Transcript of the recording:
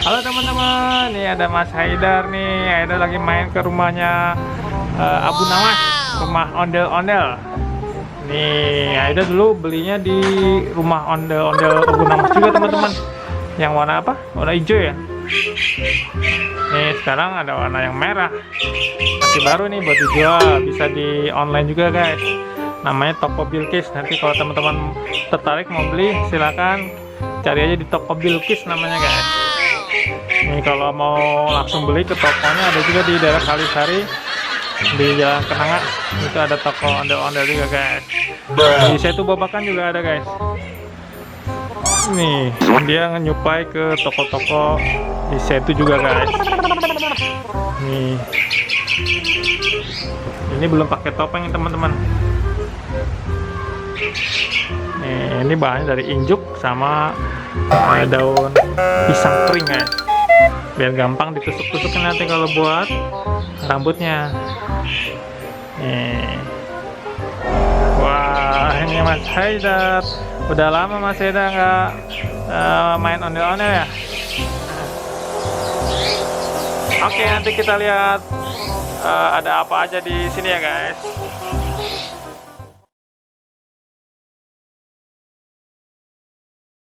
Halo teman-teman, nih ada Mas Haidar nih. Haidar lagi main ke rumahnya Abu Nawas, rumah ondel-ondel. Nih, Haidar dulu belinya di rumah ondel-ondel Abu Nawas juga teman-teman. Yang warna apa? Warna hijau ya. Nih sekarang ada warna yang merah. Masih baru nih buat dijual, bisa di online juga guys. Namanya Toko Bilkis. Nanti kalau teman-teman tertarik mau beli, silakan cari aja di Toko Bilkis namanya guys. Nih kalau mau langsung beli ke tokonya ada juga di daerah Kalisari di Jalan Kenanga. Itu ada toko ondel-ondel juga guys. Di Setu Babakan juga ada guys. Nih dia nyuplai ke toko-toko di Setu juga guys. Nih ini belum pakai topeng ya teman-teman. Nih ini bahannya dari injuk sama daun pisang kering guys, biar gampang ditusuk-tusukkan nanti kalau buat rambutnya. Nih wah, ini Mas Haidar udah lama Mas Haidar nggak main ondel-ondel ya. Oke, nanti kita lihat ada apa aja di sini ya guys.